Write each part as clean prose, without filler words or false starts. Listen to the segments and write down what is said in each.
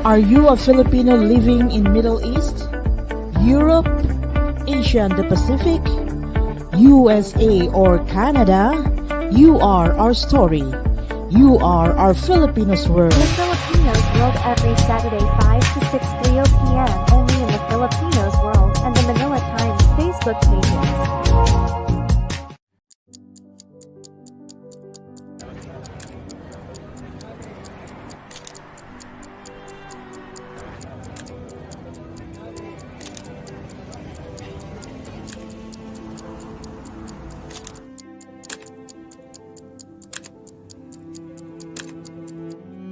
Are you a Filipino living in Middle East, Europe, Asia and the Pacific, USA or Canada? You are our story. You are our Filipinos world. The Filipinos World every Saturday 5 to 6:30 p.m. only in the Filipinos World and the Manila Times Facebook pages.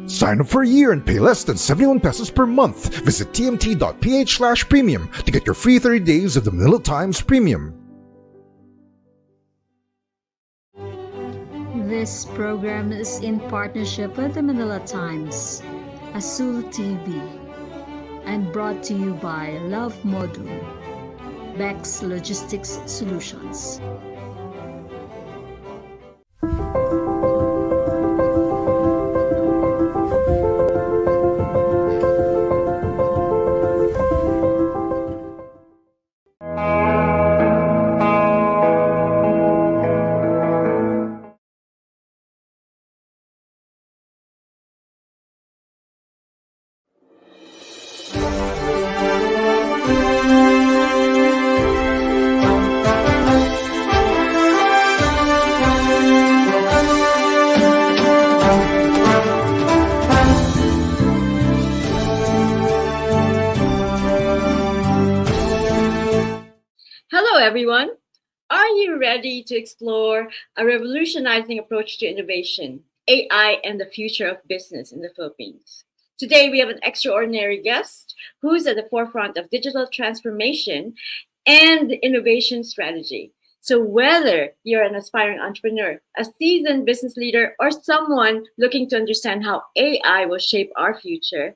Sign up for a year and pay less than 71 pesos per month. Visit tmt.ph/premium to get your free 30 days of the Manila Times Premium. This program is in partnership with the Manila Times, Azul TV, and brought to you by Love Module, Bex Logistics Solutions. Hello, everyone. Are you ready to explore a revolutionizing approach to innovation, AI, and the future of business in the Philippines? Today, we have an extraordinary guest who's at the forefront of digital transformation and innovation strategy. So, whether you're an aspiring entrepreneur, a seasoned business leader, or someone looking to understand how AI will shape our future,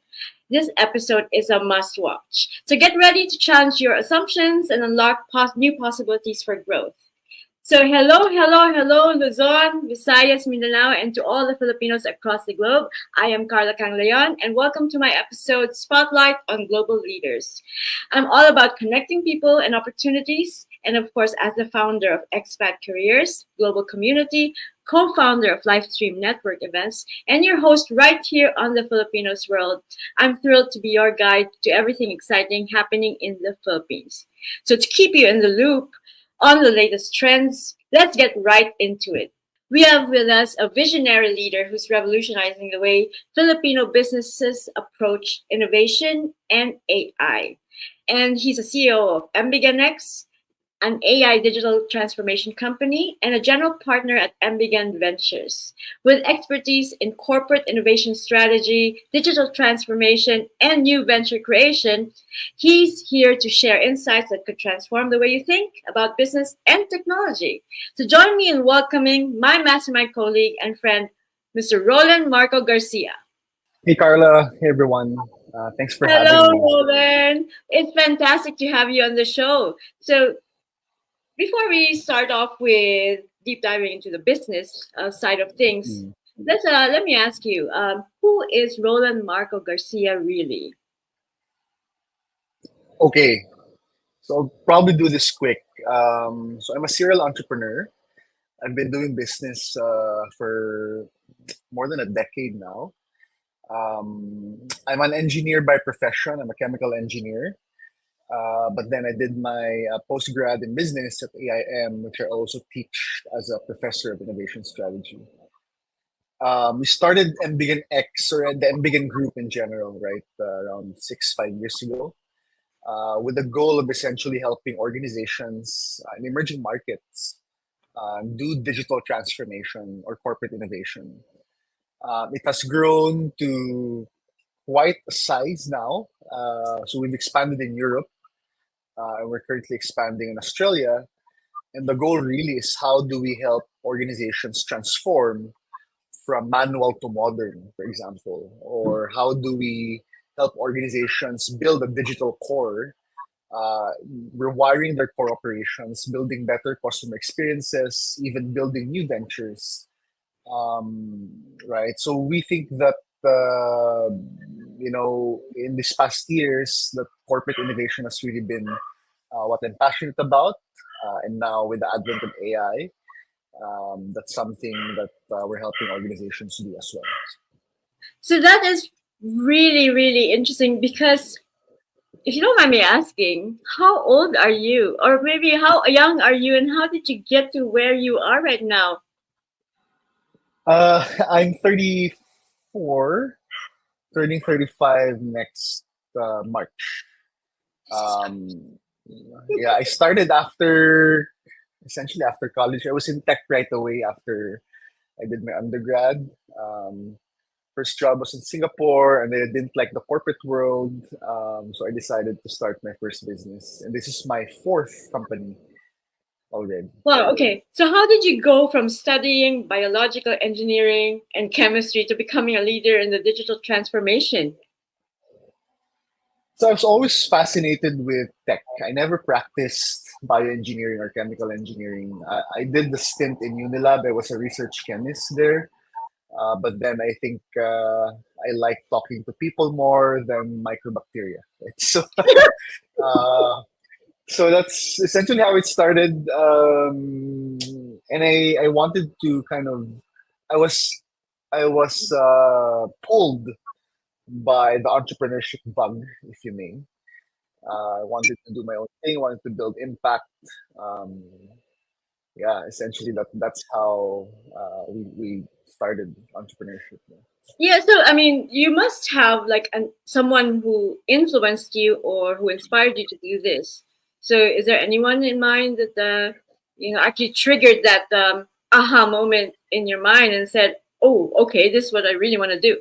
this episode is a must watch. So get ready to challenge your assumptions and unlock new possibilities for growth. So hello, Luzon, Visayas, Mindanao, and to all the Filipinos across the globe. I am Karla Kangleon, and welcome to my episode Spotlight on Global Leaders. I'm all about connecting people and opportunities, and of course, as the founder of Expat Careers, Global Community, co-founder of Livestream Network Events, and your host right here on the Filipinos World. I'm thrilled to be your guide to everything exciting happening in the Philippines. So to keep you in the loop on the latest trends, let's get right into it. We have with us a visionary leader who's revolutionizing the way Filipino businesses approach innovation and AI. And he's a CEO of MBGNX, an AI digital transformation company, and a general partner at MBGN Ventures. With expertise in corporate innovation strategy, digital transformation, and new venture creation, he's here to share insights that could transform the way you think about business and technology. So join me in welcoming my mastermind colleague and friend, Mr. Rolan Marco Garcia. Hey Carla, hey everyone. Thanks for Hello, having me. Rolan. It's fantastic to have you on the show. So before we start off with deep diving into the business side of things, let me ask you, who is Rolan Marco Garcia really? Okay, so I'll probably do this quick. So I'm a serial entrepreneur. I've been doing business for more than a decade now. I'm an engineer by profession. I'm a chemical engineer. But then I did my postgrad in business at AIM, which I also teach as a professor of innovation strategy. We started MBGN X, or the MBGN group in general, right, around 5 years ago, with the goal of essentially helping organizations in emerging markets do digital transformation or corporate innovation. It has grown to quite a size now. So we've expanded in Europe. And we're currently expanding in Australia. And the goal really is how do we help organizations transform from manual to modern, for example, or how do we help organizations build a digital core, rewiring their core operations, building better customer experiences, even building new ventures, right? So we think that in these past years, that corporate innovation has really been what I'm passionate about. And now with the advent of AI, that's something that we're helping organizations do as well. So that is really, really interesting because if you don't mind me asking, how old are you? Or maybe how young are you and how did you get to where you are right now? I'm 34, turning 35 next March. Um, yeah, I started essentially after college. I was in tech right away after I did my undergrad. Um, First job was in Singapore, and then I didn't like the corporate world, so I decided to start my first business. And this is my fourth company already. Wow, okay. So how did you go from studying biological engineering and chemistry to becoming a leader in the digital transformation? So I was always fascinated with tech. I never practiced bioengineering or chemical engineering. I did the stint in Unilab. I was a research chemist there. But then I think I like talking to people more than microbacteria. Right? Uh, so that's essentially how it started. And I wanted to kind of, I was pulled by the entrepreneurship bug, if you may. I wanted to do my own thing, wanted to build impact. Um, yeah, essentially that's how we started entrepreneurship. Yeah. Yeah, so I mean, you must have like someone who influenced you or who inspired you to do this. So, is there anyone in mind that actually triggered that aha moment in your mind and said, "Oh, okay, this is what I really want to do."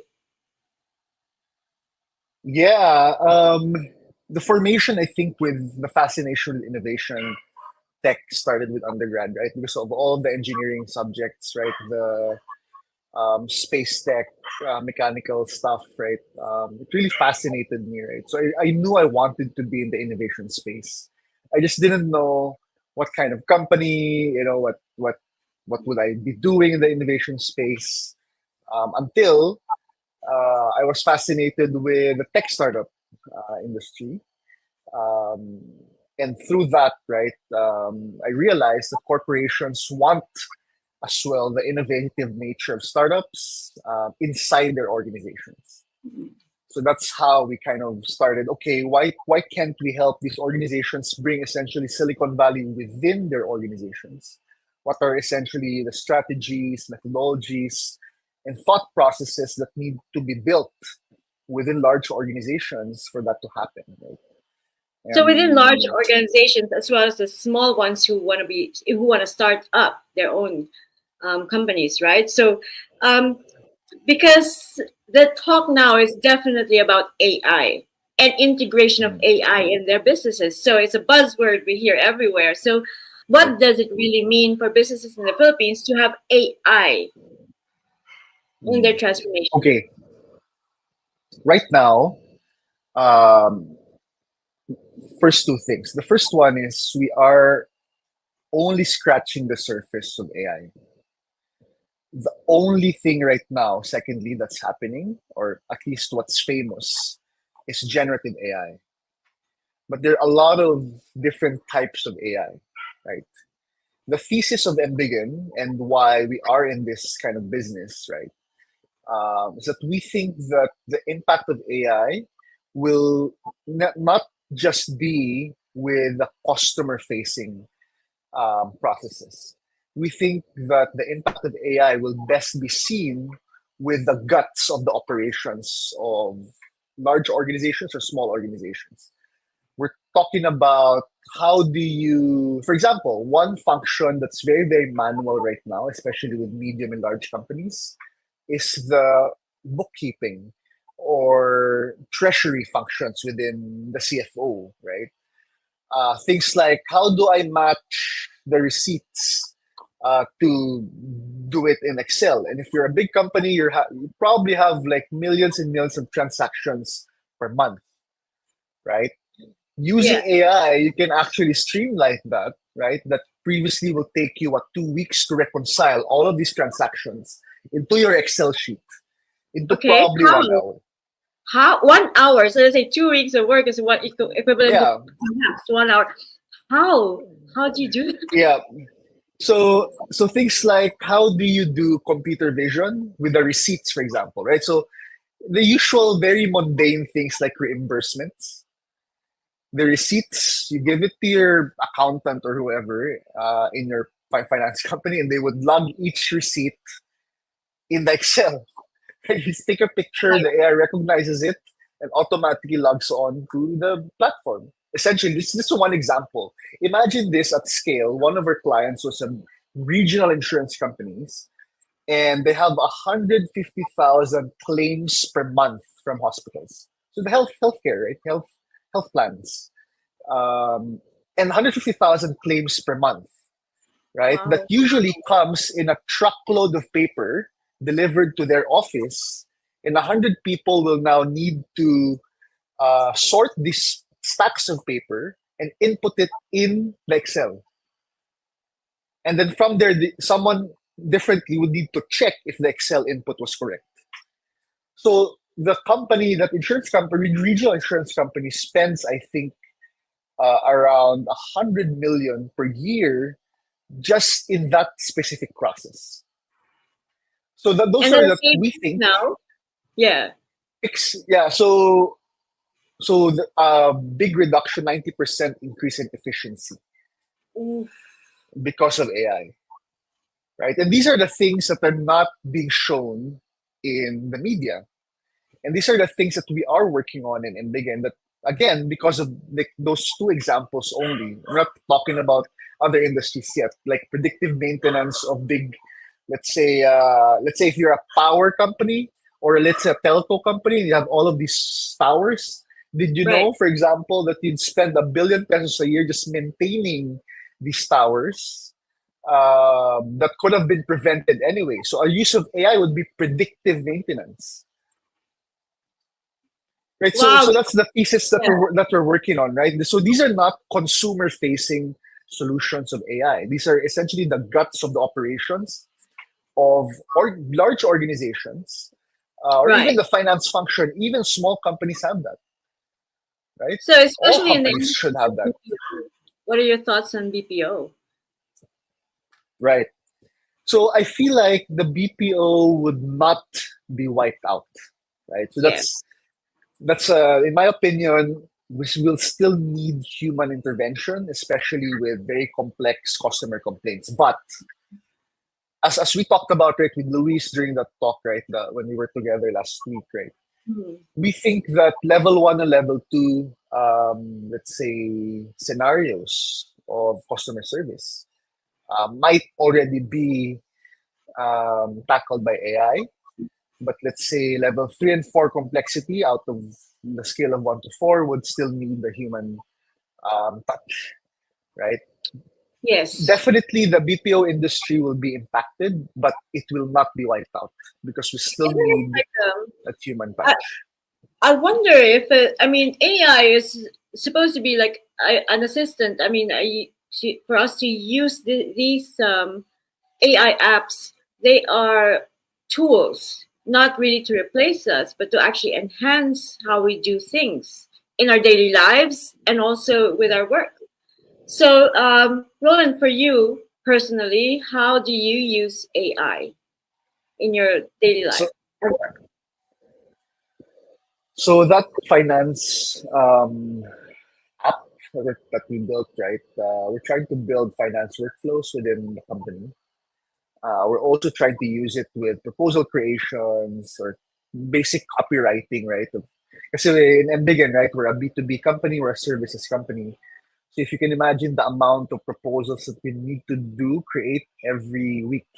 Yeah, the formation, I think, with the fascination with innovation, tech started with undergrad, right? Because of all of the engineering subjects, right? The space tech, mechanical stuff, right? It really fascinated me, right? So I knew I wanted to be in the innovation space. I just didn't know what kind of company, what would I be doing in the innovation space until I was fascinated with the tech startup industry. Um, and through that, right, I realized that corporations want as well the innovative nature of startups inside their organizations. So that's how we kind of started. Okay, why can't we help these organizations bring essentially Silicon Valley within their organizations? What are essentially the strategies, methodologies, and thought processes that need to be built within large organizations for that to happen? Right? So, within large And organizations as well as the small ones who want to start up their own companies, right? So, um, because the talk now is definitely about AI and integration of AI in their businesses. So it's a buzzword we hear everywhere. So what does it really mean for businesses in the Philippines to have AI in their transformation? okay, right now, um, first two things. The first one is we are only scratching the surface of AI. The only thing right now, secondly, that's happening, or at least what's famous, is generative AI. But there are a lot of different types of AI, right? The thesis of Embiggen and why we are in this kind of business, right, is that we think that the impact of AI will not just be with the customer facing processes. We think that the impact of AI will best be seen with the guts of the operations of large organizations or small organizations. We're talking about how do you, for example, one function that's very, very manual right now, especially with medium and large companies, is the bookkeeping or treasury functions within the CFO, right? Things like how do I match the receipts to do it in Excel? And if you're a big company, you probably have like millions and millions of transactions per month, right? Using Yeah. AI, you can actually streamline that, right? That previously will take you 2 weeks to reconcile all of these transactions into your Excel sheet into Okay. probably 1 hour. How 1 hour? So let's say 2 weeks of work is what equivalent to Yeah, perhaps 1 hour. How? How do you do that? yeah. So things like, how do you do computer vision with the receipts, for example, right? So the usual very mundane things like reimbursements, the receipts, you give it to your accountant or whoever in your finance company, and they would log each receipt in the Excel. You just take a picture, the AI recognizes it, and automatically logs on to the platform. Essentially, this is one example. Imagine this at scale. One of our clients was a regional insurance companies, and they have 150,000 claims per month from hospitals. So the healthcare, right? Health plans, and 150,000 claims per month, right? That Wow. usually comes in a truckload of paper delivered to their office, and 100 people will now need to sort these stacks of paper and input it in the Excel. And then from there, someone differently would need to check if the Excel input was correct. So the company, that insurance company, regional insurance company, spends, I think, around 100 million per year just in that specific process. So those And are then the, we savings think, now. Yeah. yeah. So the big reduction, 90% increase in efficiency Oof. because of AI, right? And these are the things that are not being shown in the media. And these are the things that we are working on in Big N, that, again, because of those two examples only. I'm not talking about other industries yet, like predictive maintenance of big, let's say if you're a power company, or let's say a telco company, and you have all of these towers. Did you Right. know, for example, that you'd spend 1 billion pesos a year just maintaining these towers, that could have been prevented anyway? So our use of AI would be predictive maintenance. Right. So Wow. so that's the thesis that Yeah. we're working on, right? So these are not consumer facing solutions of AI. These are essentially the guts of the operations of large organizations, or even Right. the finance function. Even small companies have that, right? So All especially in the companies should industry have of that, BPO, what are your thoughts on BPO? right? So I feel like the BPO would not be wiped out, right? So Yes. that's in my opinion, we will still need human intervention, especially with very complex customer complaints. But as we talked about, right, with Luis during that talk, right, when we were together last week, right, Mhm. we think that level one and level two, let's say, scenarios of customer service might already be tackled by AI. But let's say level three and four complexity, out of the scale of 1 to 4, would still need the human touch, right? Yes. Definitely, the BPO industry will be impacted, but it will not be wiped out because we still Isn't it need like that human I, touch. I wonder if I mean AI is supposed to be like an assistant. I mean, for us to use these AI apps, they are tools, not really to replace us, but to actually enhance how we do things in our daily lives and also with our work. So, Roland, for you personally, how do you use AI in your daily So, life or work? so that finance app that we built, right? We're trying to build finance workflows within the company. We're also trying to use it with proposal creations or basic copywriting, right? Because in Embiggen, right, we're a B2B company, we're a services company. So if you can imagine the amount of proposals that we need to create every week.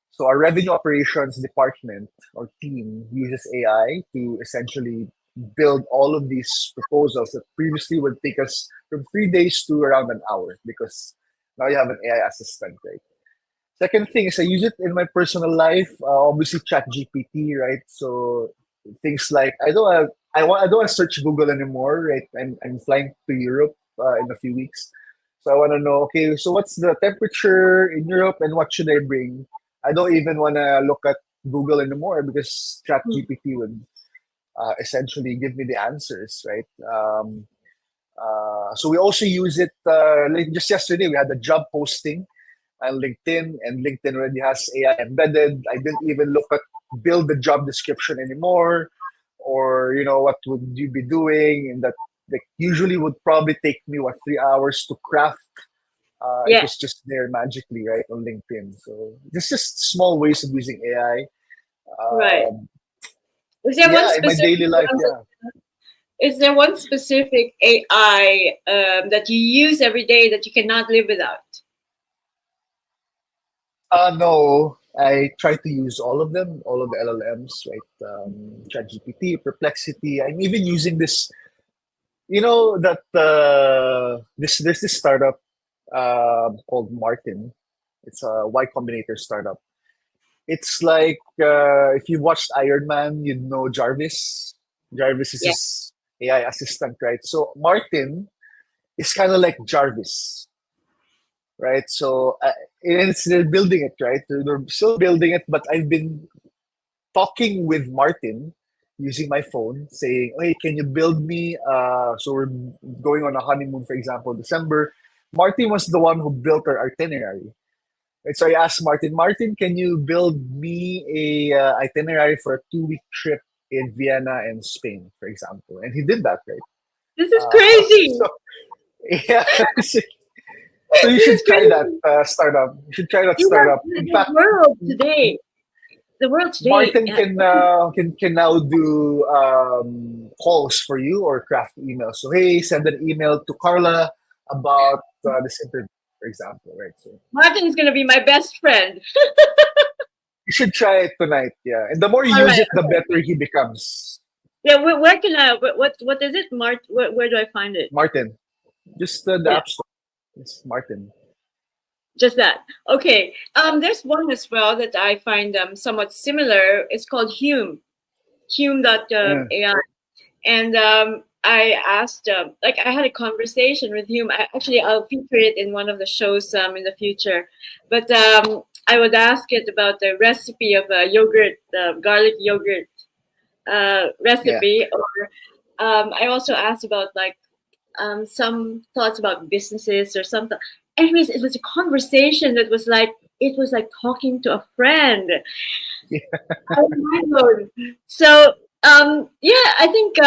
So our revenue operations department or team uses AI to essentially build all of these proposals that previously would take us from 3 days to around an hour, because now you have an AI assistant, right? Second thing is I use it in my personal life. Obviously, Chat GPT, right? So things like I don't want to search Google anymore, right? I'm flying to Europe in a few weeks, so I want to know. Okay, so what's the temperature in Europe, and what should I bring? I don't even want to look at Google anymore because Chat Hmm. GPT would essentially give me the answers, right? So we also use it. Like just yesterday, we had a job posting on LinkedIn, and LinkedIn already has AI embedded. I didn't even look at build the job description anymore, or what would you be doing, and that like usually would probably take me 3 hours to craft. It Yeah. was just there magically, right, on LinkedIn. So it's just small ways of using AI. Right. Um, Is there one yeah, in my specific daily life, one? yeah. Is there one specific AI that you use every day that you cannot live without? No, I try to use all of them, all of the LLMs, right? ChatGPT, Perplexity. I'm even using this. That there's this startup called Martin. It's a Y Combinator startup. It's like if you watched Iron Man, you'd know Jarvis. Jarvis is Yeah. his AI assistant, right? So Martin is kind of like Jarvis, right? So and they're building it, right? They're still building it, but I've been talking with Martin using my phone, saying, "Hey, can you build me?" So we're going on a honeymoon, for example, December. Martin was the one who built our itinerary. And so I asked Martin, Martin, can you build me a itinerary for a 2-week trip in Vienna and Spain, for example? And he did that, right? This is crazy. So yeah, so you This should is try that crazy. startup. You should try that You know, startup. In the fact, world today, the world today. Martin can now do calls for you or craft emails. So hey, send an email to Karla about this interview, for example, right? So Martin is going to be my best friend. you should try it tonight, yeah. And the more you All use right. it, the better he becomes. Yeah. Where can I? What is it, Mart? Where do I find it? Martin, just the Yeah. App Store. It's Martin. Just that. Okay. There's one as well that I find somewhat similar. It's called Hume. Yeah. Hume.ai. And I asked, like, I had a conversation with Hume. I'll feature it in one of the shows in the future. But I would ask it about the recipe of a yogurt, garlic yogurt Yeah. recipe. Or I also asked about like some thoughts about businesses or something. Anyways, it was a conversation that was like it was like talking to a friend. Oh my God. So yeah, I think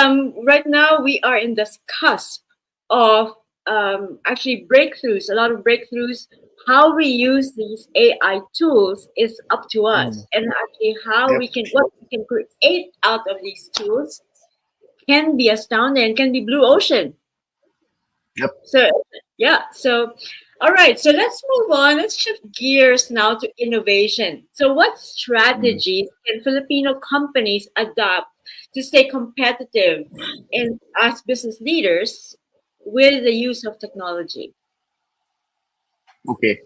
right now we are in this cusp of actually breakthroughs. A lot of breakthroughs. How we use these AI tools is up to Mm. us, and actually how Yep. we can what we can create out of these tools can be astounding. Can be blue ocean. Yep. So yeah, so all right, so let's move on. Let's shift gears now to innovation. So what Mm. strategies can Filipino companies adopt to stay competitive in as business leaders with the use of technology? Okay.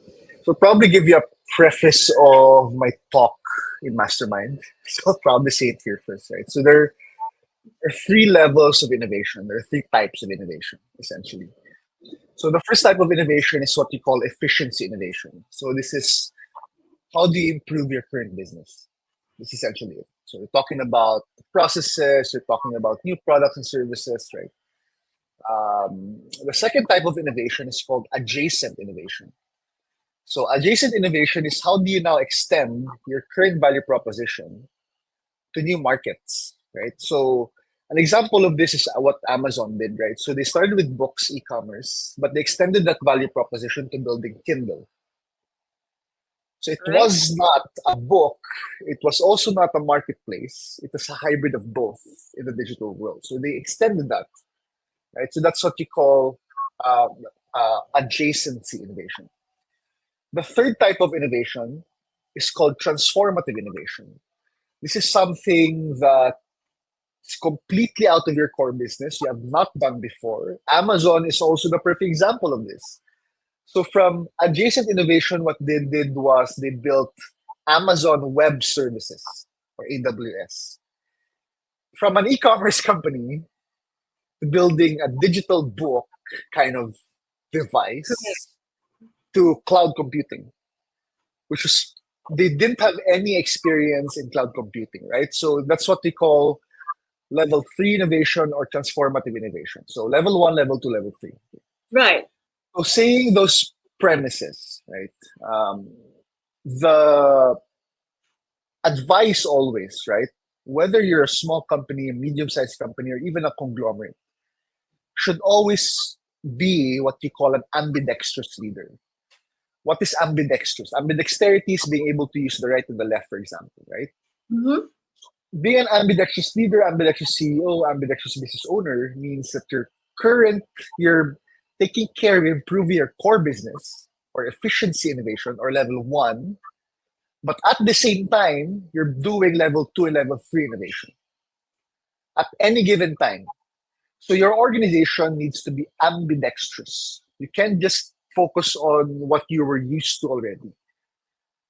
So probably give you a preface of my talk in Mastermind. So I'll probably say it here first, right? So there are three levels of innovation. There are three types of innovation, essentially. So the first type of innovation is what we call efficiency innovation. So this is how do you improve your current business? This is essentially it. So we're talking about processes, we're talking about new products and services, right? The second type of innovation is called adjacent innovation. So adjacent innovation is how do you now extend your current value proposition to new markets, right? So an example of this is what Amazon did, right? So they started with books e-commerce, but they extended that value proposition to building Kindle. So it Right? was not a book, it was also not a marketplace. It was a hybrid of both in the digital world. So they extended that, right? So that's what you call adjacency innovation. The third type of innovation is called transformative innovation. This is something that is completely out of your core business, you have not done before. Amazon is also the perfect example of this. So from adjacent innovation, what they did was they built Amazon Web Services or AWS. From an e-commerce company to building a digital book kind of device to cloud computing, which was they didn't have any experience in cloud computing, right? So that's what we call level 3 innovation, or transformative innovation. So level 1, level 2, level 3. Right. So saying those premises, right? The advice always, right? Whether you're a small company, a medium-sized company, or even a conglomerate, should always be what you call an ambidextrous leader. What is ambidextrous? Ambidexterity is being able to use the right and the left, for example, right? Mm-hmm. Being an ambidextrous leader, ambidextrous CEO, ambidextrous business owner means that you're taking care of improving your core business or efficiency innovation or level 1, but at the same time, you're doing level 2 and level 3 innovation at any given time. So your organization needs to be ambidextrous. You can't just focus on what you were used to already.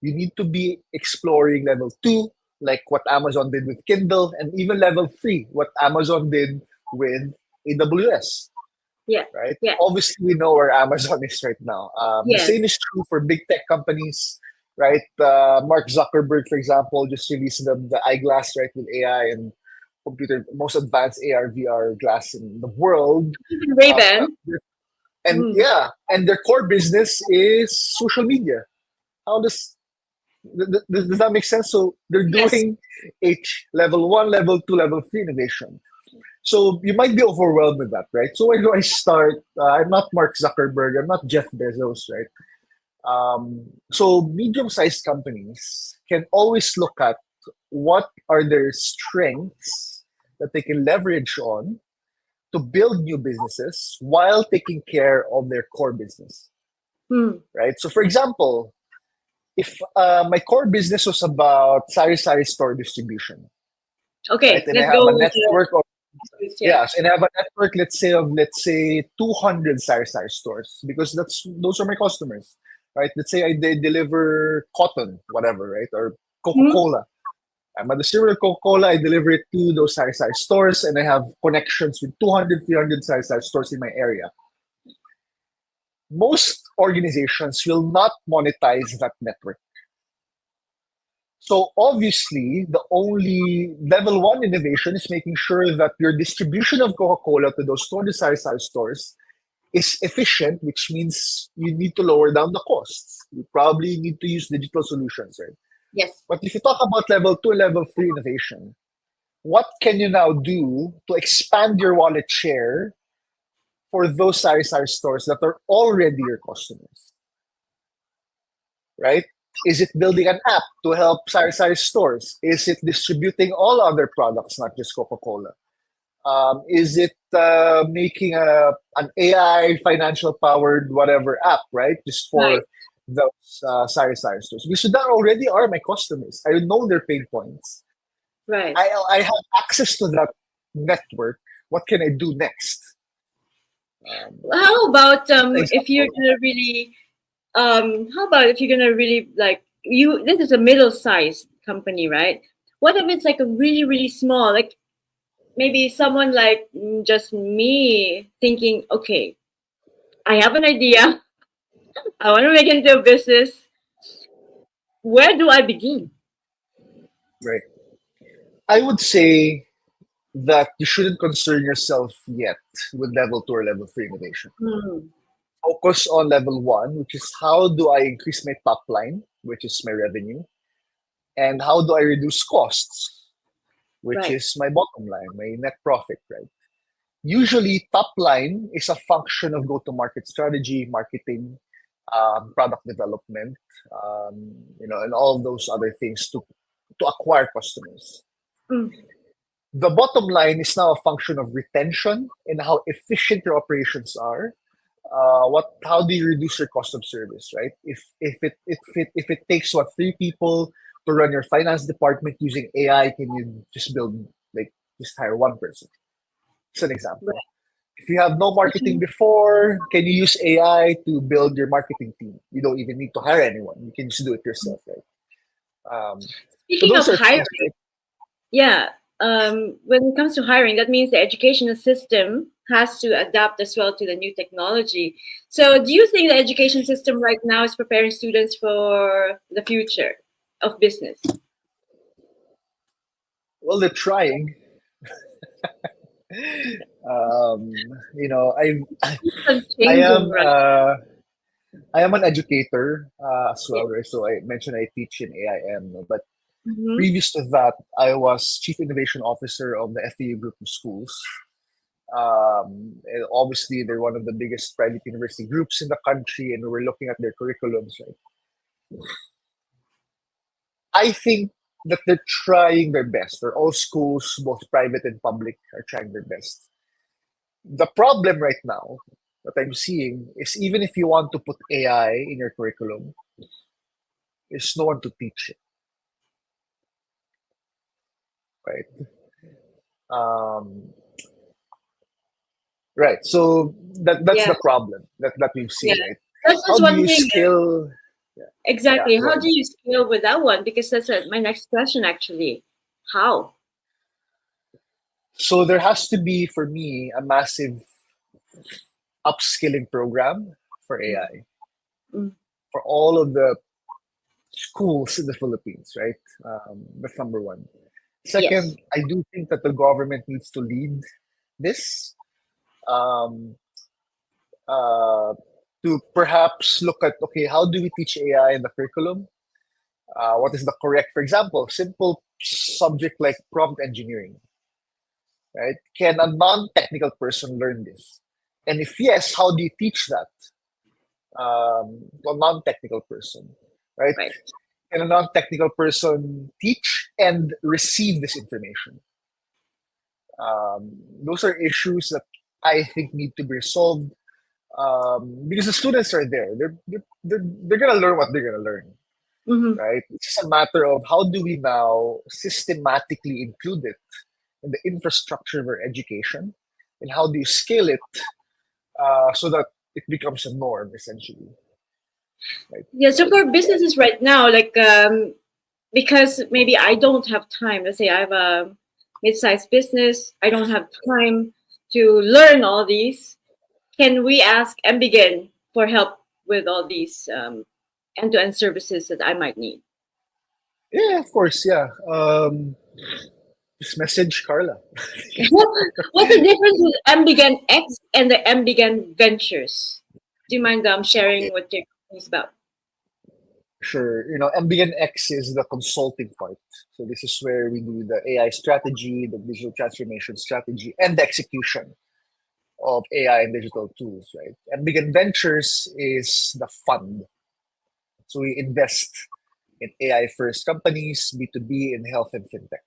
You need to be exploring level 2, like what Amazon did with Kindle, and even level 3, what Amazon did with AWS. Yeah. Right? Yeah. Obviously, we know where Amazon is right now. The Yes. same is true for big tech companies, right? Mark Zuckerberg, for example, just released the eyeglass, right, with AI and most advanced AR VR glass in the world. Even Ray-Ban. And yeah, and their core business is social media. How does that make sense? So they're Yes. doing level 1, level 2, level 3 innovation. So you might be overwhelmed with that, right? So where do I start? I'm not Mark Zuckerberg. I'm not Jeff Bezos, right? So medium-sized companies can always look at what are their strengths that they can leverage on to build new businesses while taking care of their core business, right? So for example, if my core business was about sari-sari store distribution, Okay, right? And I let's have go a with network of yeah. yes, and I have a network, let's say 200 sari-sari stores because those are my customers, right? Let's say they deliver cotton, whatever, right, or Coca-Cola. I'm a distributor of Coca-Cola. I deliver it to those sari-sari stores, and I have connections with 200, 300 sari-sari stores in my area. Most organizations will not monetize that network. So obviously, the only level 1 innovation is making sure that your distribution of Coca-Cola to those 200 sari-sari stores is efficient, which means you need to lower down the costs. You probably need to use digital solutions, right? Yes. But if you talk about level 2 and level 3 innovation, what can you now do to expand your wallet share for those sari-sari stores that are already your customers? Right? Is it building an app to help sari-sari stores? Is it distributing all other products, not just Coca-Cola? Is it making an AI financial powered whatever app, right? Just for Right. those sari-sari stores. Because that already are my customers. I know their pain points. Right. I have access to that network. What can I do next? How about Example. if you're gonna really how about if you're gonna really like this is a middle-sized company, right? What if it's like a really, really small, like maybe someone like just me thinking, okay, I have an idea, I want to make it into a business. Where do I begin? Right. I would say that you shouldn't concern yourself yet with level 2 or level 3 innovation. Focus on level 1, which is how do I increase my top line, which is my revenue, and how do I reduce costs, which Right. is my bottom line, my net profit, right? Usually, top line is a function of go-to-market strategy, marketing, product development, and all of those other things to acquire customers. The bottom line is now a function of retention and how efficient your operations are. How do you reduce your cost of service, right? If it takes 3 people to run your finance department using AI, can you just hire 1 person? It's an example. Right. If you have no marketing before, can you use AI to build your marketing team? You don't even need to hire anyone. You can just do it yourself, right? Speaking of those are hiring, things, right? yeah, when it comes to hiring, that means the educational system has to adapt as well to the new technology. So, do you think the education system right now is preparing students for the future of business? Well, they're trying. Um, you know, Some I changing, am right? I am an educator as Yeah. well, right? So I mentioned I teach in AIM, no? But Mm-hmm. previous to that, I was Chief Innovation Officer of the FEU Group of Schools. And obviously, they're one of the biggest private university groups in the country, and we're looking at their curriculums. Right? I think that they're trying their best, or all schools, both private and public, are trying their best. The problem right now that I'm seeing is even if you want to put AI in your curriculum, there's no one to teach it, right? Um, right. So that's Yeah. the problem that we've Yeah. seen, right? That's How just do one you thing. scale? Yeah, yeah, Exactly. go How ahead. do you scale with that one? Because that's my next question, actually. How? So there has to be, for me, a massive upskilling program for AI Mm. for all of the schools in the Philippines, right? That's number one. Yes. Second, I do think that the government needs to lead this um, uh, to perhaps look at, okay, how do we teach AI in the curriculum? What is the correct, for example, simple subject like prompt engineering, right? Can a non-technical person learn this? And if yes, how do you teach that to a non-technical person, right? Right. Can a non-technical person teach and receive this information? Those are issues that I think need to be resolved because the students are there. They're going to learn what they're going to learn, Mm-hmm. right? It's just a matter of how do we now systematically include it in the infrastructure of our education, and how do you scale it so that it becomes a norm, essentially, right? Yeah. So for businesses right now, like because maybe I don't have time. Let's say I have a mid-sized business. I don't have time to learn all these. Can we ask and begin for help with all these end-to-end services that I might need? Yeah, of course, yeah. Just message Karla. What's the difference with MBGAN X and the MBGAN Ventures? Do you mind sharing what your company is about? Sure. MBN X is the consulting part. So this is where we do the AI strategy, the digital transformation strategy, and the execution of AI and digital tools, right? MBN Ventures is the fund. So we invest in AI first companies, B2B, in health and fintech.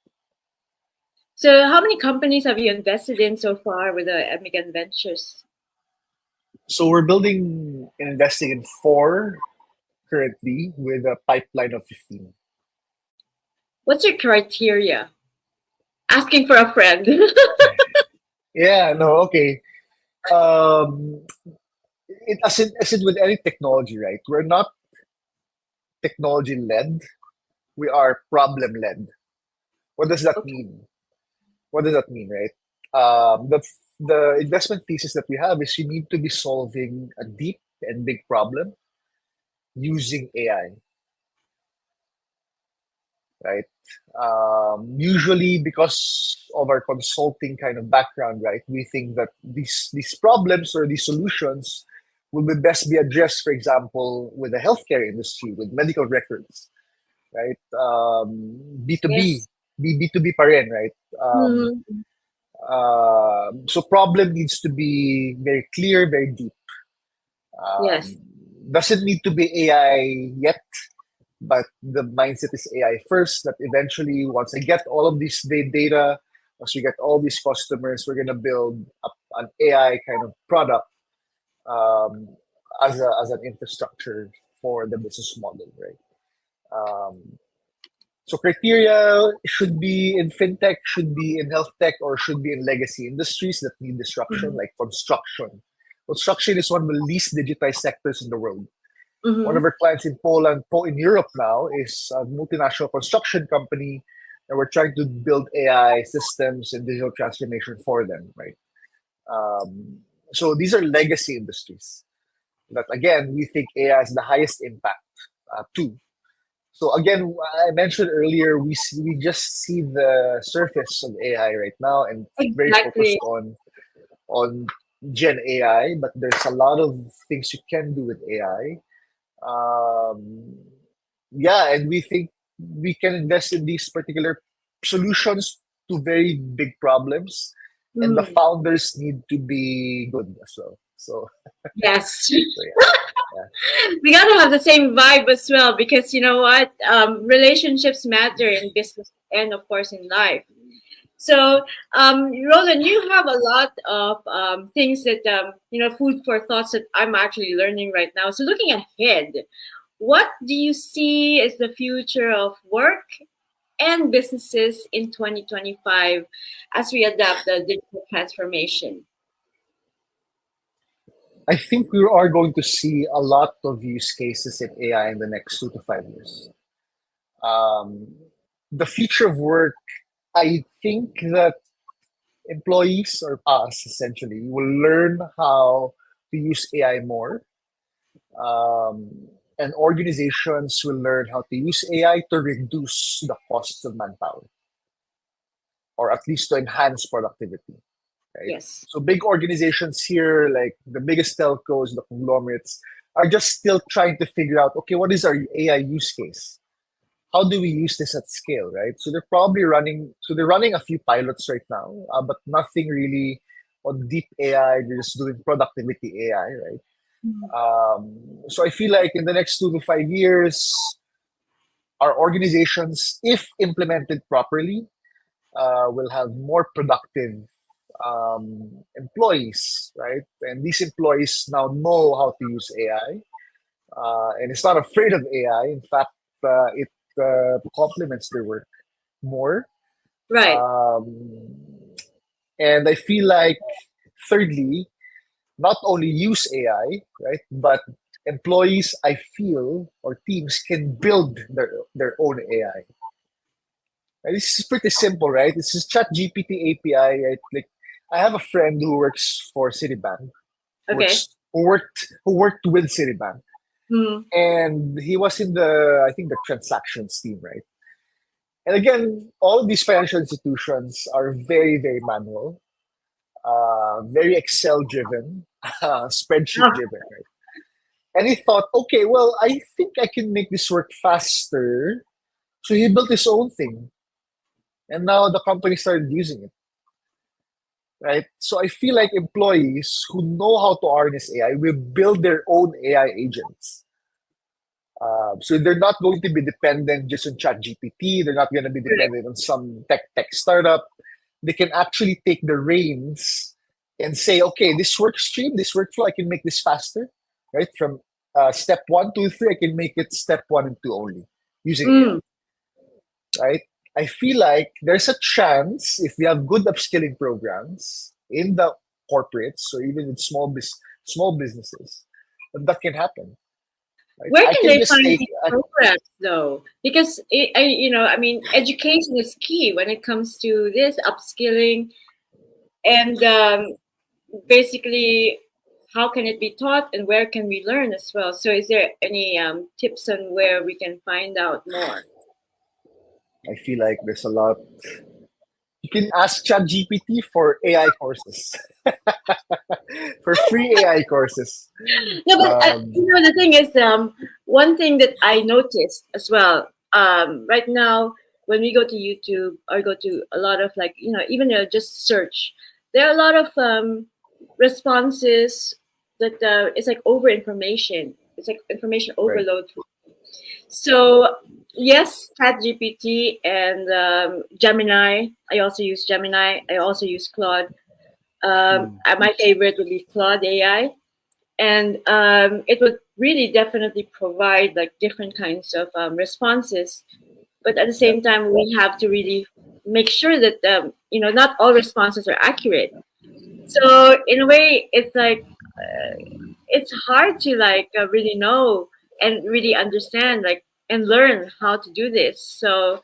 So, how many companies have you invested in so far with the MBGAN Ventures? So we're building and investing in four currently with a pipeline of 15. What's your criteria? Asking for a friend. Yeah, no, okay. Um, as in with any technology, right? We're not technology led, we are problem led. What does that Okay. mean? What does that mean, right? The investment thesis that we have is you need to be solving a deep and big problem using AI, right? Usually, because of our consulting kind of background, right, we think that these problems or these solutions will be best be addressed, for example, with the healthcare industry, with medical records, right? B2B, Yes. B2B pa rin, right? Mhm. So problem needs to be very clear, very deep. Yes. Um, doesn't need to be AI yet, but the mindset is AI first. That eventually, once I get all of this data, once we get all these customers, we're gonna build an AI kind of product um, as an infrastructure for the business model, right? Um, So criteria should be in fintech, should be in health tech, or should be in legacy industries that need disruption, Mhm. like construction. Construction is one of the least digitized sectors in the world. One of Mhm. our clients in Poland, in Europe now, is a multinational construction company, and we're trying to build AI systems and digital transformation for them, right? So these are legacy industries that, again, we think AI has the highest impact to. So again, I mentioned earlier, we just see the surface of AI right now, and very Exactly. focused on Gen AI. But there's a lot of things you can do with AI. Yeah, and we think we can invest in these particular solutions to very big problems, and the Mm, founders need to be good as well. yes. So yeah. We gotta have the same vibe as well, because you know what? Relationships matter in business and of course in life. So, Roland, you have a lot of things that food for thoughts that I'm actually learning right now. So, looking ahead, what do you see as the future of work and businesses in 2025 as we adapt the digital transformation? I think we are going to see a lot of use cases in AI in the next 2 to 5 years. Um, the future of work, I think that employees or us essentially will learn how to use AI more. Um, and organizations will learn how to use AI to reduce the costs of manpower, or at least to enhance productivity, right? Yes. So big organizations here, like the biggest telcos, the conglomerates, are just still trying to figure out, okay, what is our AI use case? How do we use this at scale, right? So they're running a few pilots right now, but nothing really on deep AI. They're just doing productivity AI, right? So I feel like in the next 2 to 5 years, our organizations, if implemented properly, will have more productive employees, right? And these employees now know how to use AI, and it's not afraid of AI. In fact, it complements their work more. Right. Um, and I feel like, thirdly, not only use AI, right, but employees, I feel, or teams can build their own AI. And this is pretty simple, right? This is Chat GPT API, right? Like, I have a friend who works for Citibank, Okay. who worked with Citibank, Hmm. and he was in the, I think, the transactions team, right? And again, all of these financial institutions are very, very manual, very Excel driven, spreadsheet Oh, driven, right? And he thought, okay, well, I think I can make this work faster. So he built his own thing. And now the company started using it, right? So I feel like employees who know how to harness AI will build their own AI agents. So they're not going to be dependent just on ChatGPT. They're not going to be dependent on some tech startup. They can actually take the reins and say, okay, this work stream, this workflow, I can make this faster, right? From step 1, 2, 3, I can make it step 1 and 2 only using mm. AI, right? I feel like there's a chance if we have good upskilling programs in the corporates or even in small businesses, that can happen. Right? Where I can can they just find take these programs though? Because education is key when it comes to this upskilling, and basically, how can it be taught and where can we learn as well? So, is there any tips on where we can find out more? I feel like there's a lot. You can ask ChatGPT for AI courses, for free AI courses. No, but Um, the thing is, one thing that I noticed as well, right now when we go to YouTube or go to a lot of, like, even just search, there are a lot of responses that it's like over information. It's like information right, overload. So yes, ChatGPT and Gemini. I also use Gemini. I also use Claude. mm, My favorite would be Claude AI, and it would really definitely provide like different kinds of responses, but at the yeah, same time we have to really make sure that not all responses are accurate. So in a way it's like it's hard to like really know and really understand, like, and learn how to do this. So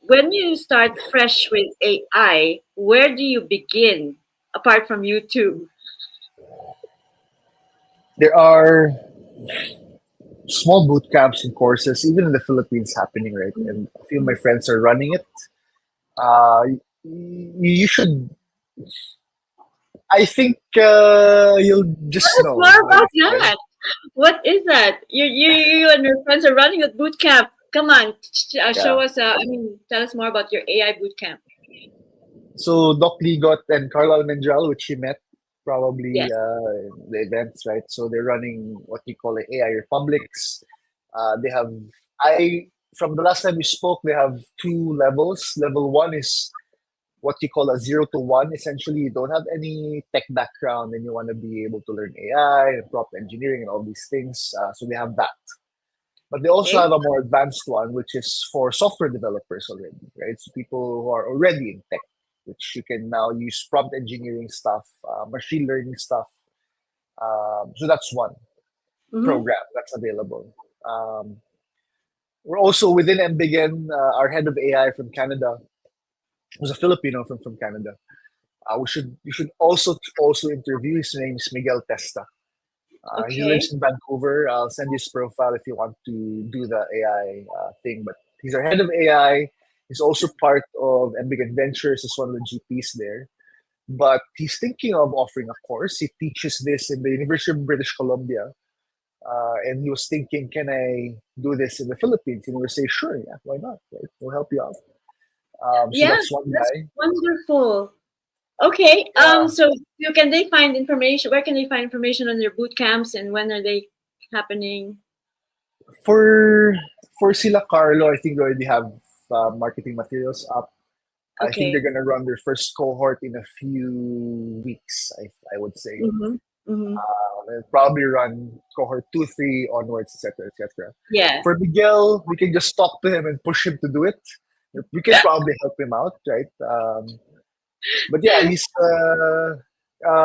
when you start fresh with AI, where do you begin apart from YouTube? there are small boot camps and courses, even in the Philippines, happening, right? And a few of my friends are running it. You should. I think you'll just Tell us know. more about that. What is that? You and your friends are running a boot camp. Come on, show Yeah. us. Tell us more about your AI boot camp. So Doc Ligot and Karla, which you met probably Yes. in the events, right? So they're running what we call the AI Republics. They have I from the last time we spoke, they have two levels. Level one is what you call a 0 to 1. Essentially, you don't have any tech background and you want to be able to learn AI and prompt engineering and all these things. So they have that. But they also Okay. have a more advanced one, which is for software developers already, right? So people who are already in tech, which you can now use prompt engineering stuff, machine learning stuff. So that's one Mhm. program that's available. We're also within MBiggen, our head of AI from Canada was a Filipino from Canada. You should also interview. His name is Miguel Testa. He Okay. lives in Vancouver. I'll send you his profile if you want to do the AI thing. But he's our head of AI. He's also part of MBiggen Ventures as one of the GPs there. But he's thinking of offering a course. He teaches this in the University of British Columbia. And he was thinking, can I do this in the Philippines? And we were saying, sure, yeah, why not? Right? We'll help you out. So Yeah, that's one that's guy. wonderful. Okay. Yeah. So can they find information? Where can they find information on their boot camps and when are they happening? For Sila Carlo, I think they already have marketing materials up. I think Okay. they're gonna run their first cohort in a few weeks. I would say Mm-hmm. Mm-hmm. they'll probably run cohort 2, 3 onwards, etc., etc. Yeah. For Miguel, we can just talk to him and push him to do it. We can probably help him out, right? But yeah, he's.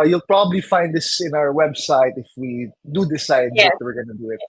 You'll probably find this in our website if we do decide Yes. that we're gonna do it.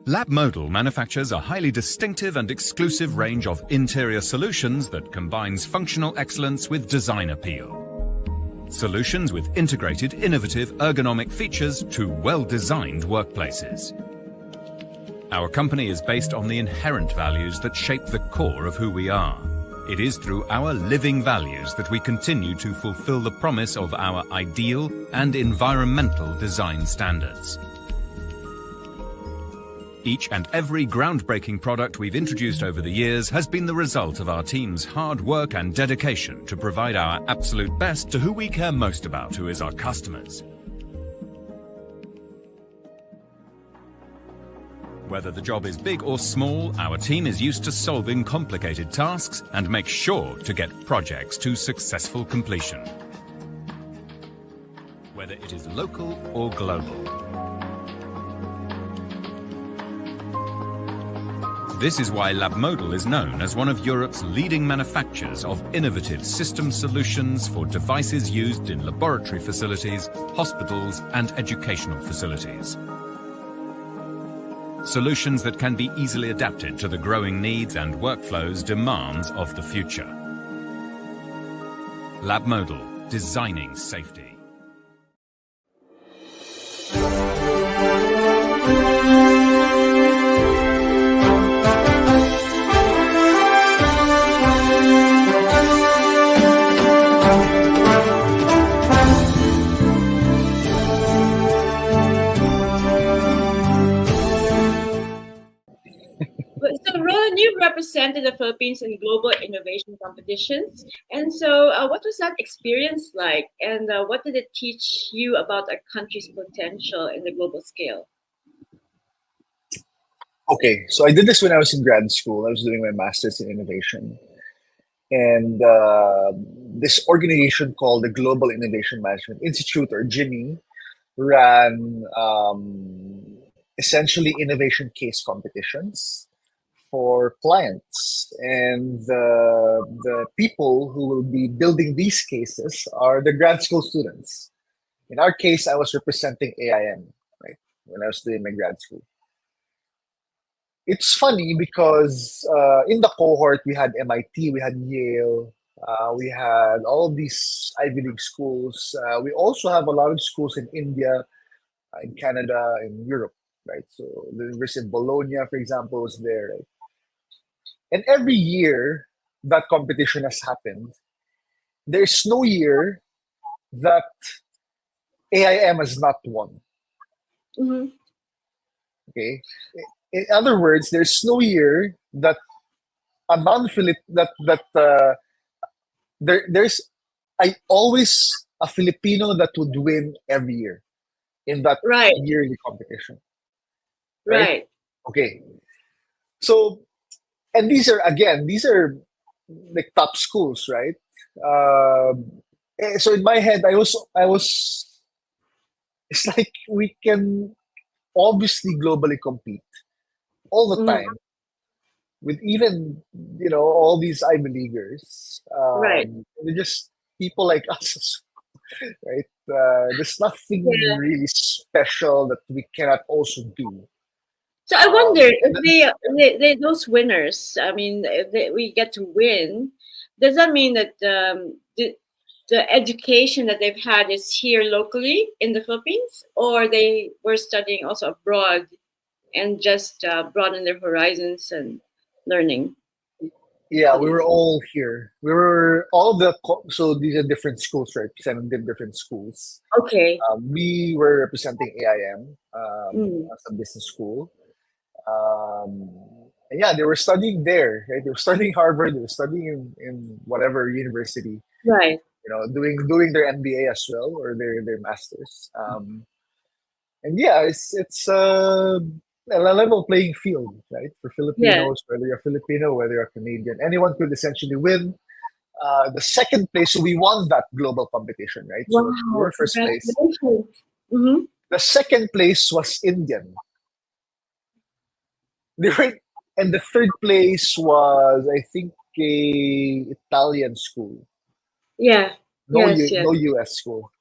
Labmodal manufactures a highly distinctive and exclusive range of interior solutions that combines functional excellence with design appeal. Solutions with integrated, innovative, ergonomic features to well-designed workplaces. Our company is based on the inherent values that shape the core of who we are. It is through our living values that we continue to fulfill the promise of our ideal and environmental design standards. Each and every groundbreaking product we've introduced over the years has been the result of our team's hard work and dedication to provide our absolute best to who we care most about, who is our customers. Whether the job is big or small, our team is used to solving complicated tasks and makes sure to get projects to successful completion. Whether it is local or global. This is why Labmodal is known as one of Europe's leading manufacturers of innovative system solutions for devices used in laboratory facilities, hospitals, and educational facilities. Solutions that can be easily adapted to the growing needs and workflows demands of the future. Labmodal, designing safety. So Roland, you represented the Philippines in global innovation competitions. And so, what was that experience like? And what did it teach you about our country's potential in the global scale? Okay, so I did this when I was in grad school. I was doing my master's in innovation. And this organization called the Global Innovation Management Institute, or GIMI, ran essentially innovation case competitions for clients. And the people who will be building these cases are the grad school students. In our case, I was representing AIM, right, when I was doing my grad school. It's funny because in the cohort, we had MIT, we had Yale, we had all of these Ivy League schools. We also have a lot of schools in India, in Canada, in Europe, right? So the University of Bologna, for example, was there, right? And every year that competition has happened, there's no year that AIM has not won. Mm-hmm. Okay. In other words, there's no year that a non-Philip there's always a Filipino that would win every year in that Right, yearly competition, right? right. Okay. So, and these are like top schools, right? So in my head, it's like we can obviously globally compete all the Mhm. time with even all these Ivy Leaguers. Right. They're just people like us, right? There's nothing Yeah. really special that we cannot also do. So I wonder if And they those winners. I mean, if we get to win, does that mean that the education that they've had is here locally in the Philippines, or they were studying also abroad and just broaden their horizons and learning yeah, all we were these? all here. We were so these are different schools, right? Seven different schools. Okay. We were representing AIM Mm. as a business school. Um, and yeah, they were studying there, right? They were studying Harvard. They were studying in whatever university, Right. doing their MBA as well, or their masters. And yeah, it's a level playing field, right? For Yeah. Filipinos, whether you're Filipino, whether you're Canadian, anyone could essentially win. The second place, so we won that global competition, right? So we Wow. were first place. Congratulations. Mm-hmm. The second place was Indian. They were, and the third place was, I think, a Italian school. Yeah. Yes. Yes. No US school.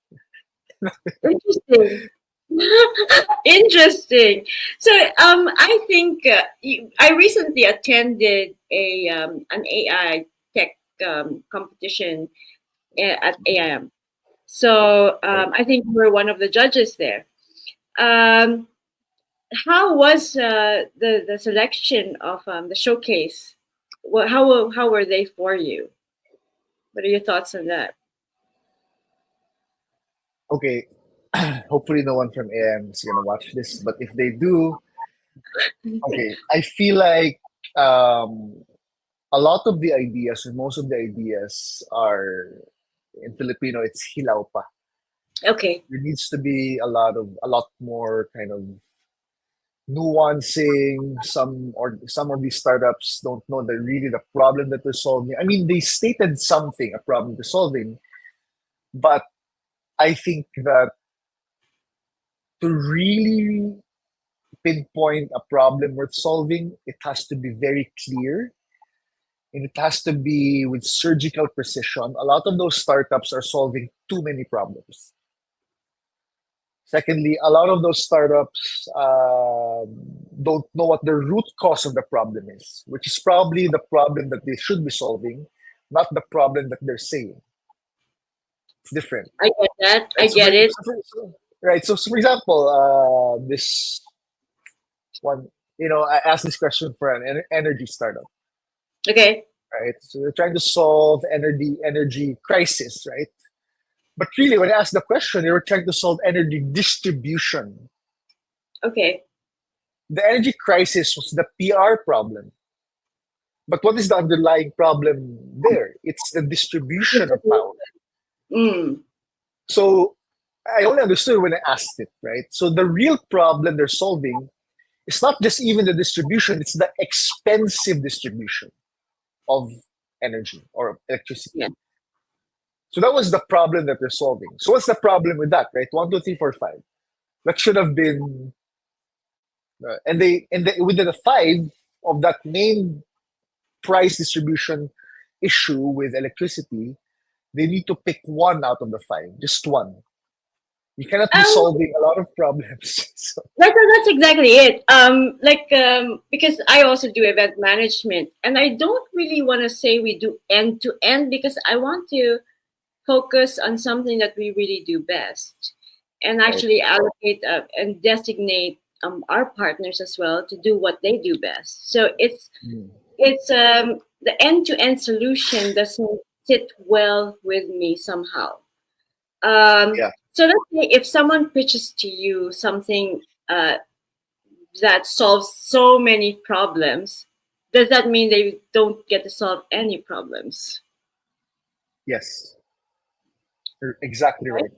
Interesting. Interesting. So, I think I recently attended an AI tech competition at AIM. So, Right? I think we're one of the judges there. Um, how was the selection of the showcase? How were they for you? What are your thoughts on that? Okay. Hopefully, no one from AM is gonna watch this, but if they do, okay. I feel like um, a lot of the ideas, or most of the ideas, are in Filipino. It's hilaw pa. Okay. There needs to be a lot more kind of nuancing. Some of these startups don't know that really the problem that they're solving. I mean, they stated something, a problem they're solving, but I think that to really pinpoint a problem worth solving, it has to be very clear, and it has to be with surgical precision. A lot of those startups are solving too many problems. Secondly, a lot of those startups don't know what the root cause of the problem is, which is probably the problem that they should be solving, not the problem that they're saying. It's different. I get that. I Right? get it. Right. So, for example, this one, I asked this question for an energy startup, Okay. right? So they're trying to solve energy crisis, right? But really, when I asked the question, they were trying to solve energy distribution. Okay. The energy crisis was the PR problem. But what is the underlying problem there? It's the distribution of power. Mm. So I only understood when I asked it, right? So the real problem they're solving is not just even the distribution, it's the expensive distribution of energy or electricity. Yeah. So that was the problem that they're solving. So what's the problem with that, right? 1, 2, 3, 4, 5. That should have been, and they within the 5 of that main price distribution issue with electricity, they need to pick one out of the 5, just one. You cannot be Um, solving a lot of problems. So, that's exactly it. Because I also do event management, and I don't really want to say we do end to end because I want to focus on something that we really do best, and right. actually allocate and designate our partners as well to do what they do best. So Mm. it's the end to end solution doesn't sit well with me somehow. Yeah. So let's say if someone pitches to you something that solves so many problems, does that mean they don't get to solve any problems? Yes. You're exactly Right? right.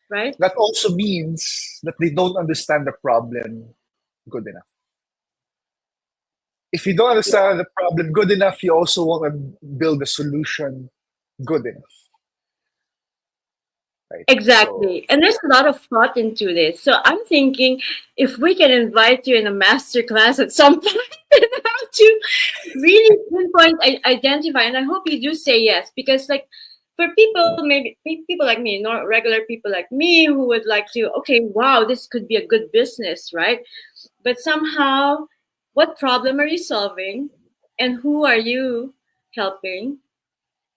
Right? That also means that they don't understand the problem good enough. If you don't understand the problem good enough, you also want to build a solution good enough, right? So, Exactly. And there's a lot of thought into this. So I'm thinking if we can invite you in a master class at some point and how to really pinpoint, identify, and I hope you do say yes, because like for people, maybe people like me, not regular people like me who would like to, okay, wow, this could be a good business, right? But somehow, what problem are you solving and who are you helping?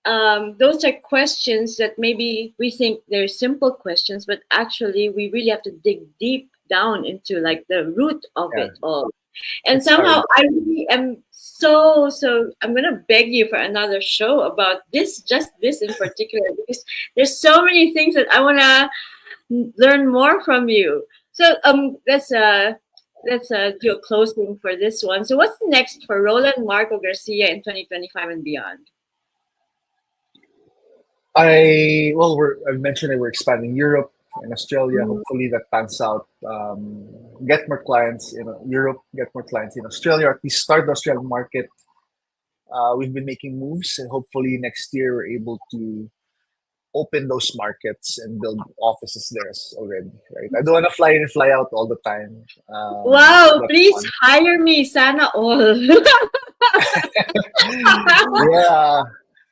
Those are questions that maybe we think they're simple questions, but actually we really have to dig deep down into like the root of yeah, it all. And it's hard. somehow I really am so I'm gonna beg you for another show about this, just this in particular, because there's so many things that I wanna learn more from you. So let's do a closing for this one. So what's next for Roland Marco Garcia in 2025 and beyond? I mentioned that we're expanding Europe and Australia. Mhm. Hopefully that pans out. Get more clients in Europe, get more clients in Australia, or at least start the Australian market. We've been making moves, and hopefully next year we're able to open those markets and build offices there already. Right? I don't want to fly in and fly out all the time. Wow, That's please fun. hire me, sana all. Yeah.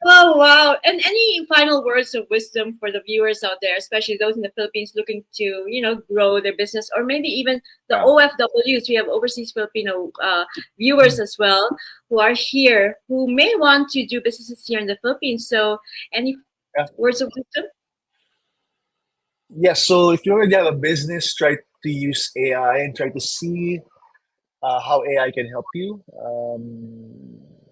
Oh, wow. And any final words of wisdom for the viewers out there, especially those in the Philippines looking to, grow their business, or maybe even the Yeah. OFWs, we have overseas Filipino viewers as well, who are here, who may want to do businesses here in the Philippines. So any Yeah. words of wisdom? Yeah. So if you already have a business, try to use AI and try to see how AI can help you.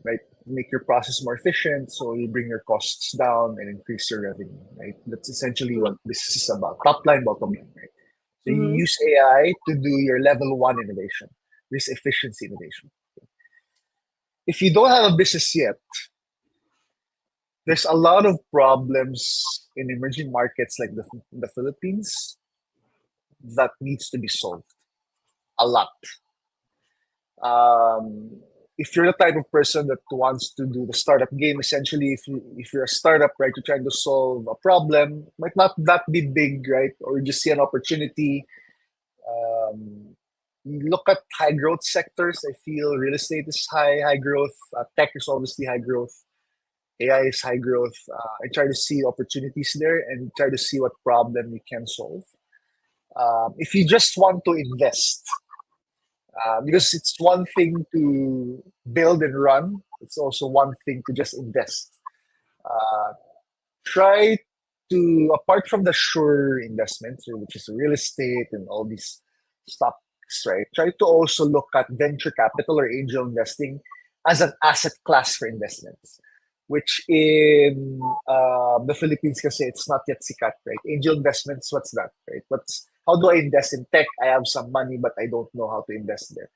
Right, make your process more efficient, so you bring your costs down and increase your revenue. Right, that's essentially what this is about. Top line, bottom line. Right. So you Mm-hmm. use AI to do your level 1 innovation, this efficiency innovation. If you don't have a business yet, there's a lot of problems in emerging markets like the Philippines that needs to be solved. A lot. Um, if you're the type of person that wants to do the startup game, essentially, if you're a startup, right, you're trying to solve a problem, might not that be big, right, or you just see an opportunity. You look at high growth sectors. I feel real estate is high growth. Tech is obviously high growth. AI is high growth. I try to see opportunities there and try to see what problem we can solve. If you just want to invest, because it's one thing to build and run, it's also one thing to just invest. Uh, Try to, apart from the sure investments, which is real estate and all these stocks, right? Try to also look at venture capital or angel investing as an asset class for investments, which in the Philippines, kasi it's not yet sikat, right? Angel investments, what's that, right? How do I invest in tech? I have some money, but I don't know how to invest there.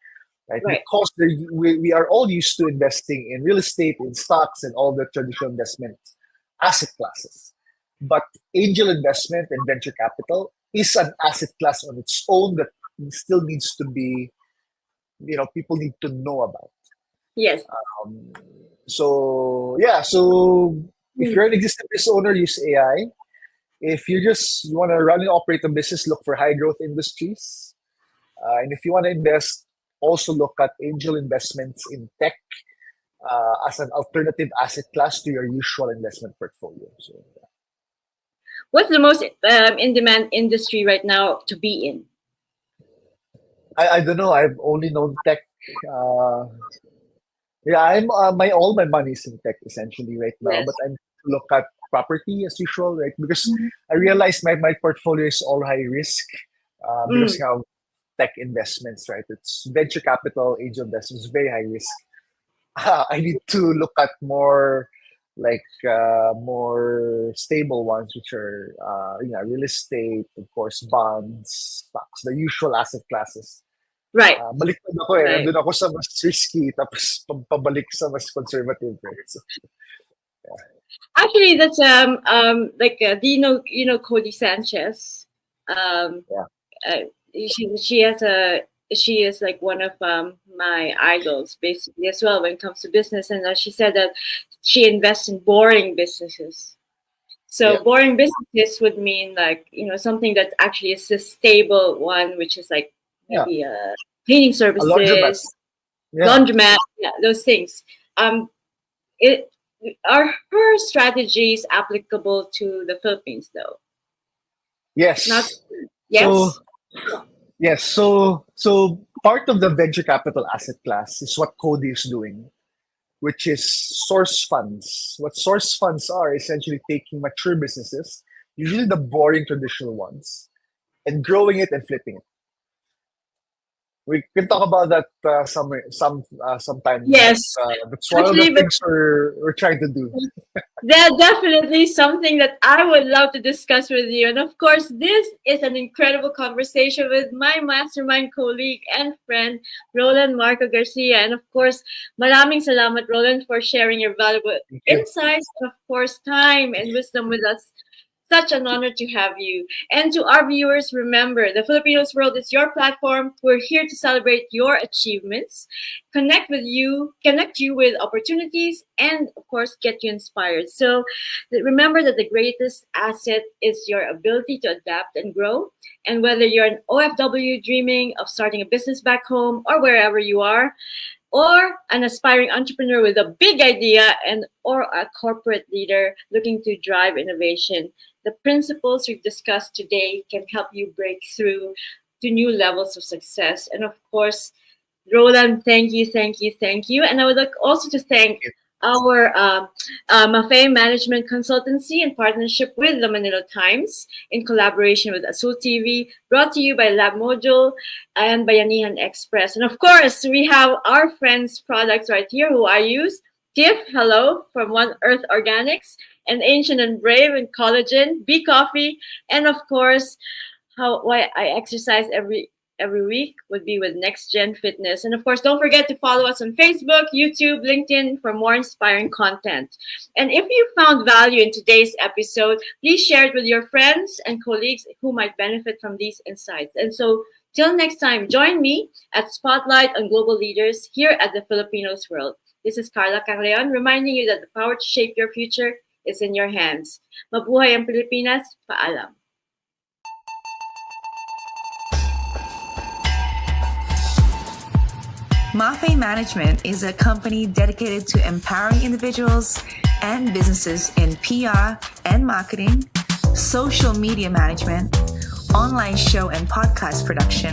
right? Right. Because we are all used to investing in real estate, in stocks, and all the traditional investment asset classes. But angel investment and venture capital is an asset class on its own that still needs to be, people need to know about. Yes. Um, so if you're an existing business owner, use AI. If you want to run and operate a business, look for high growth industries. And if you want to invest, also look at angel investments in tech as an alternative asset class to your usual investment portfolio. So, What's the most in-demand industry right now to be in? I don't know. I've only known tech. Uh, I'm all my money is in tech essentially right now, Yes. but I'm look at property as usual, right? Because I realized my portfolio is all high risk because of tech investments, right? It's venture capital, angel investments, very high risk. I need to look at more more stable ones, which are real estate, of course, bonds, stocks, the usual asset classes. Right. Baliktad ako eh. Right. Nandun ako sa mas risky, tapos pabalik sa mas conservative. Right? So, Actually, that's do you know Cody Sanchez? Yeah. She is like one of my idols basically as well when it comes to business, and she said that she invests in boring businesses. So Yeah. boring businesses would mean something that actually is a stable one, which is like Yeah. maybe cleaning A laundromat. services, Yeah. laundromat, yeah, those things. It Are her strategies applicable to the Philippines though? Yes. Not yes. So part of the venture capital asset class is what Cody is doing, which is source funds. What source funds are essentially taking mature businesses, usually the boring traditional ones, and growing it and flipping it. We can talk about that sometime. Yes. That's one of the Actually, things we're trying to do. That's definitely something that I would love to discuss with you. And of course, this is an incredible conversation with my mastermind colleague and friend, Rolan Marco Garcia. And of course, maraming salamat, Roland, for sharing your valuable Thank you. insights, and of course, time and wisdom with us. Such an honor to have you. And to our viewers, remember, the Filipinos World is your platform. We're here to celebrate your achievements, connect you with opportunities, and of course, get you inspired. So remember that the greatest asset is your ability to adapt and grow. And whether you're an OFW dreaming of starting a business back home or wherever you are, or an aspiring entrepreneur with a big idea or a corporate leader looking to drive innovation, the principles we've discussed today can help you break through to new levels of success. And of course, Roland, thank you. And I would like also to thank our Mafe Management Consultancy in partnership with the Manila Times in collaboration with Azul TV, brought to you by Lab Module and Bayanihan Express. And of course, we have our friends' products right here who I use. Tiff, hello, from One Earth Organics, and Ancient and Brave and Collagen, Bee Coffee, and of course, why I exercise every week would be with Next Gen Fitness. And of course, don't forget to follow us on Facebook, YouTube, LinkedIn for more inspiring content. And if you found value in today's episode, please share it with your friends and colleagues who might benefit from these insights. And so, till next time, join me at Spotlight on Global Leaders here at the Filipinos World. This is Karla Kangleon, reminding you that the power to shape your future is in your hands. Mabuhay ang Pilipinas. Paalam. Mafe Management is a company dedicated to empowering individuals and businesses in PR and marketing, social media management, online show and podcast production,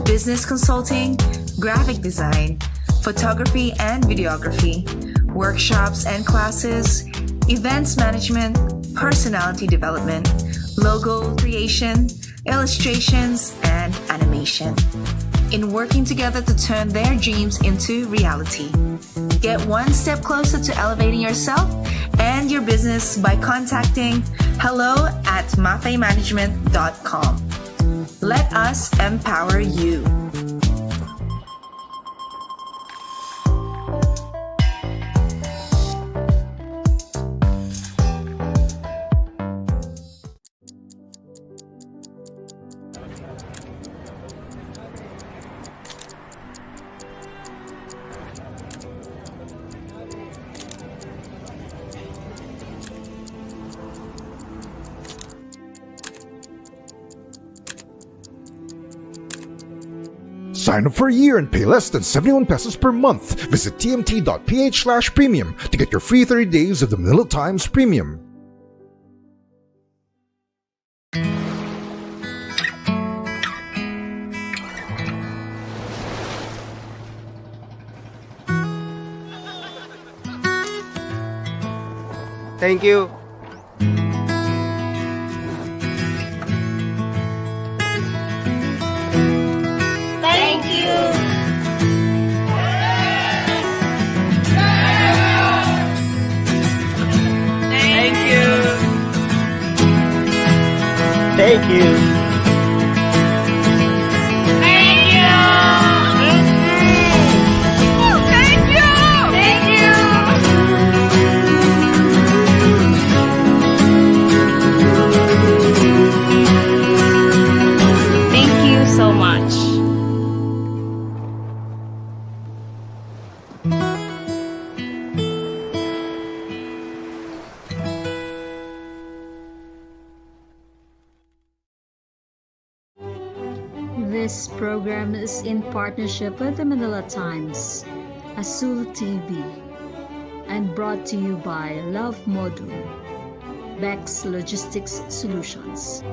business consulting, graphic design, photography and videography, workshops and classes, events management, personality development, logo creation, illustrations, and animation. In working together to turn their dreams into reality. Get one step closer to elevating yourself and your business by contacting hello@mafemanagement.com. Let us empower you. Sign up for a year and pay less than 71 pesos per month. Visit tmt.ph/premium to get your free 30 days of the Manila Times Premium. Thank you. Thank you. Thank you. Thank you. Thank you so much. This program is in partnership with the Manila Times, Azul TV, and brought to you by Love Module, Bex Logistics Solutions.